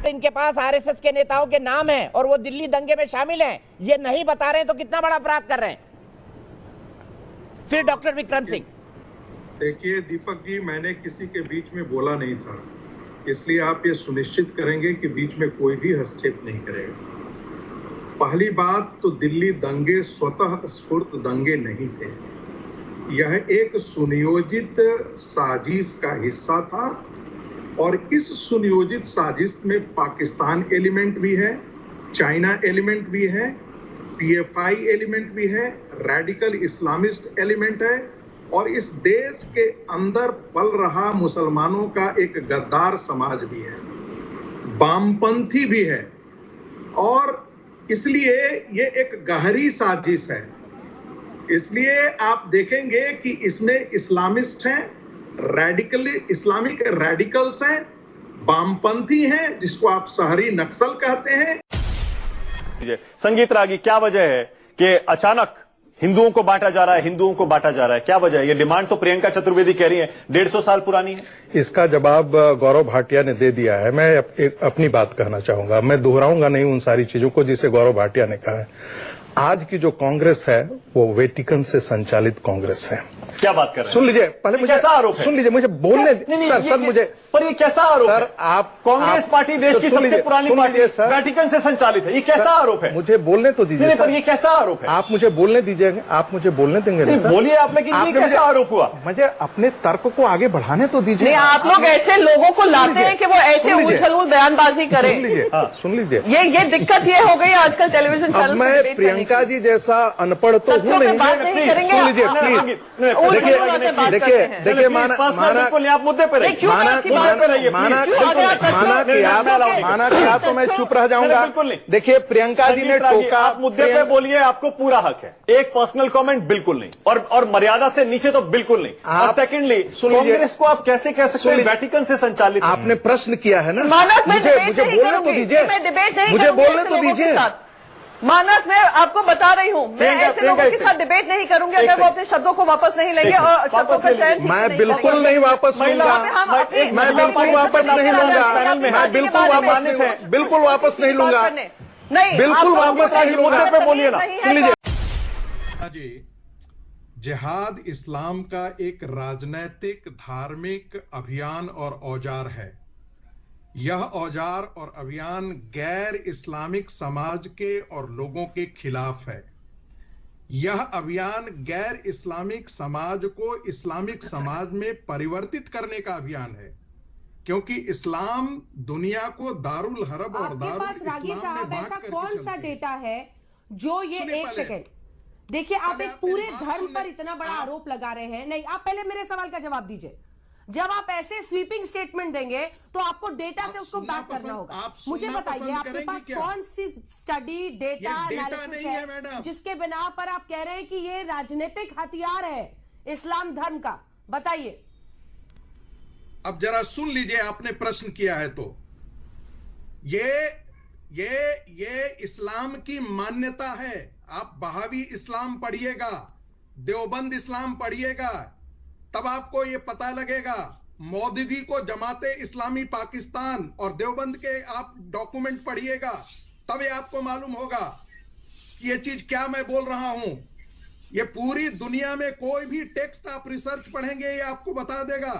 इनके पास आरएसएस के नेताओं के नाम हैं और वो दिल्ली दंगे में शामिल हैं, ये नहीं बता रहे हैं तो कितना बड़ा अपराध कर रहे हैं। फिर डॉक्टर विक्रम सिंह। देखिए दीपक जी, मैंने किसी के बीच में बोला नहीं था, इसलिए आप ये सुनिश्चित करेंगे कि बीच में कोई भी हस्तक्षेप नहीं करेगा। पहली बात तो दिल्ली दंगे स्वतः स्फूर्त दंगे नहीं थे, यह एक सुनियोजित साजिश का हिस्सा था और इस सुनियोजित साजिश में पाकिस्तान एलिमेंट भी है, चाइना एलिमेंट भी है, पीएफआई एलिमेंट भी है, रेडिकल इस्लामिस्ट एलिमेंट है और इस देश के अंदर पल रहा मुसलमानों का एक गद्दार समाज भी है, वामपंथी भी है और इसलिए ये एक गहरी साजिश है। इसलिए आप देखेंगे कि इसमें इस्लामिस्ट हैं, इस्लामिक रेडिकल्स हैं, वामपंथी हैं जिसको आप शहरी नक्सल कहते हैं। संगीत रागी, क्या वजह है कि अचानक हिंदुओं को बांटा जा रहा है, हिंदुओं को बांटा जा रहा है, क्या वजह है? ये डिमांड तो प्रियंका चतुर्वेदी कह रही है 150 साल पुरानी है। इसका जवाब गौरव भाटिया ने दे दिया है। मैं अपनी बात कहना चाहूंगा, मैं दोहराऊंगा नहीं उन सारी चीजों को जिसे गौरव भाटिया ने कहा है। आज की जो कांग्रेस है वो वेटिकन से संचालित कांग्रेस है। क्या बात कर रहे हैं? सुन लीजिए, पहले मुझे कैसा आरोप है? सुन लीजिए, मुझे बोलने सर मुझे, पर ये कैसा आरोप सर, है? आप कांग्रेस पार्टी देश की सबसे पुरानी पार्टी वेटिकन से संचालित है, ये कैसा आरोप है? मुझे बोलने तो दीजिए। पर ये कैसा आरोप है? आप मुझे बोलने दीजिए, आप मुझे बोलने देंगे? बोलिए आप, लेकिन ये कैसा आरोप हुआ? मुझे अपने तर्क को आगे बढ़ाने तो दीजिए। नहीं, आप लोग ऐसे लोगों को लाते हैं कि वो ऐसे उछल बयानबाजी करें। सुन लीजिए, ये दिक्कत ये हो गई आजकल टेलीविजन चैनल। मैं प्रियंका जी जैसा अनपढ़ तो हूँ नहीं। सुन लीजिए प्लीज, देखिए माना आप मुद्दे पर माना कि आप तो मैं चुप रह जाऊंगा। देखिए प्रियंका जी ने टोका, आप मुद्दे पे बोलिए, आपको पूरा हक है। एक पर्सनल कमेंट बिल्कुल नहीं, और मर्यादा से नीचे तो बिल्कुल नहीं। और सेकेंडली, कांग्रेस को आप कैसे कह सकते हैं वेटिकन से संचालित? आपने प्रश्न किया है ना, मुझे बोलने तो दीजिए, मुझे बोलने तो दीजिए। मानक, मैं आपको बता रही हूँ, मैं ऐसे लोगों के साथ डिबेट नहीं करूंगी अगर वो अपने शब्दों को वापस नहीं लेंगे और शब्दों का चयन। मैं बिल्कुल नहीं वापस लूंगा, मैं बिल्कुल वापस नहीं लूंगा, मैं बिल्कुल वापस नहीं लूंगा, नहीं बिल्कुल वापस नहीं लूंगा। बोलिए ना, सुन लीजिए। जिहाद इस्लाम का एक राजनैतिक धार्मिक अभियान और औजार है। यह औजार और अभियान गैर इस्लामिक समाज के और लोगों के खिलाफ है। यह अभियान गैर इस्लामिक समाज को इस्लामिक समाज में परिवर्तित करने का अभियान है, क्योंकि इस्लाम दुनिया को दारुल हरब और दारुल इस्लाम में बांट करके कौन सा डेटा है जो ये एक सेकंड देखिए, आप एक पूरे धर्म पर इतना बड़ा आरोप लगा रहे हैं। नहीं, आप पहले मेरे सवाल का जवाब दीजिए। जब आप ऐसे स्वीपिंग स्टेटमेंट देंगे तो आपको डेटा से उसको बैक करना होगा। मुझे बताइए, आपके पास कौन सी स्टडी, डेटा एनालिसिस है जिसके बिना पर आप कह रहे हैं कि ये राजनीतिक हथियार है इस्लाम धर्म का? बताइए। अब जरा सुन लीजिए, आपने प्रश्न किया है तो ये इस्लाम की मान्यता है। आप बहावी इस्लाम पढ़िएगा, देवबंद इस्लाम पढ़िएगा, तब आपको ये पता लगेगा। मौदूदी को जमाते इस्लामी पाकिस्तान और देवबंद के आप डॉक्यूमेंट पढ़िएगा, तब ये आपको मालूम होगा कि ये चीज क्या मैं बोल रहा हूं। ये पूरी दुनिया में कोई भी टेक्स्ट आप रिसर्च पढ़ेंगे, ये आपको बता देगा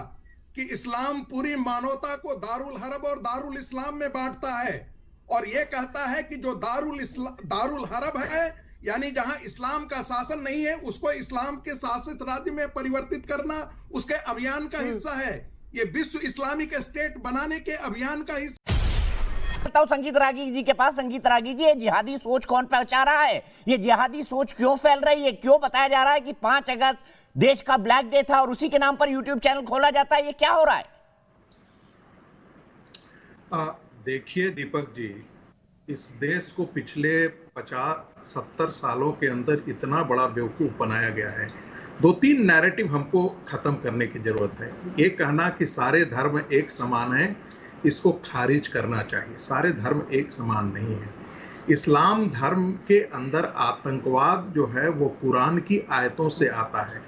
कि इस्लाम पूरी मानवता को दारुल हरब और दारुल इस्लाम में बांटता है और ये कहता है कि जो दारुल हरब है, यानी जहां इस्लाम का शासन नहीं है, उसको इस्लाम के शासित राज्य में परिवर्तित करना उसके अभियान का हिस्सा है। ये विश्व इस्लामिक स्टेट बनाने के अभियान का हिस्सा। संगीत रागी जी के पास। संगीत रागी जी, ये जिहादी सोच कौन पहुंचा रहा है? ये जिहादी सोच क्यों फैल रही है? क्यों बताया जा रहा है कि 5 अगस्त देश का ब्लैक डे था और उसी के नाम पर यूट्यूब चैनल खोला जाता है? ये क्या हो रहा है? देखिए दीपक जी, इस देश को पिछले 50-70 सालों के अंदर इतना बड़ा बेवकूफ बनाया गया है। 2-3 नैरेटिव हमको खत्म करने की जरूरत है। एक कहना कि सारे धर्म एक समान है, इसको खारिज करना चाहिए। सारे धर्म एक समान नहीं है। इस्लाम धर्म के अंदर आतंकवाद जो है वो कुरान की आयतों से आता है।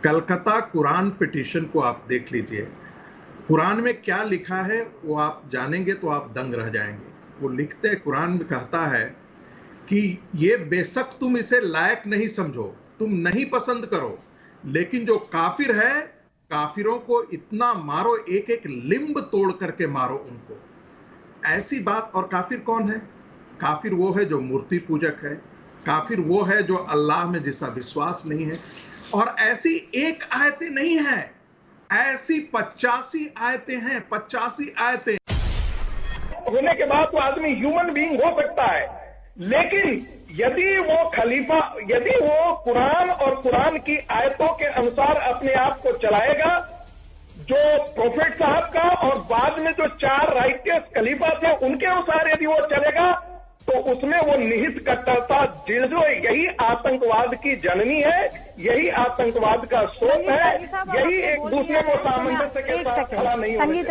कलकत्ता कुरान पिटीशन को आप देख लीजिए। कुरान में क्या लिखा है वो आप जानेंगे तो आप दंग रह जाएंगे। वो लिखते हैं, कुरान में कहता है कि ये बेशक तुम इसे लायक नहीं समझो, तुम नहीं पसंद करो, लेकिन जो काफिर है काफिरों को इतना मारो, एक एक लिंब तोड़ करके मारो उनको। ऐसी बात। और काफिर कौन है? काफिर वो है जो मूर्ति पूजक है, काफिर वो है जो अल्लाह में जिसका विश्वास नहीं है। और ऐसी एक आयतें नहीं है, ऐसी 85 आयतें हैं, 85 आयतें। होने के बाद तो आदमी ह्यूमन बीइंग हो सकता है, लेकिन यदि वो खलीफा, यदि वो कुरान और कुरान की आयतों के अनुसार अपने आप को चलाएगा, जो प्रोफेट साहब का और बाद में जो 4 राइटियस खलीफा थे उनके अनुसार यदि वो चलेगा, तो उसमें वो निहित कट्टरता, जो यही आतंकवाद की जननी है, यही आतंकवाद का स्रोत है, यही एक दूसरे को सामंजस्य के साथ खड़ा नहीं होना चाहिए।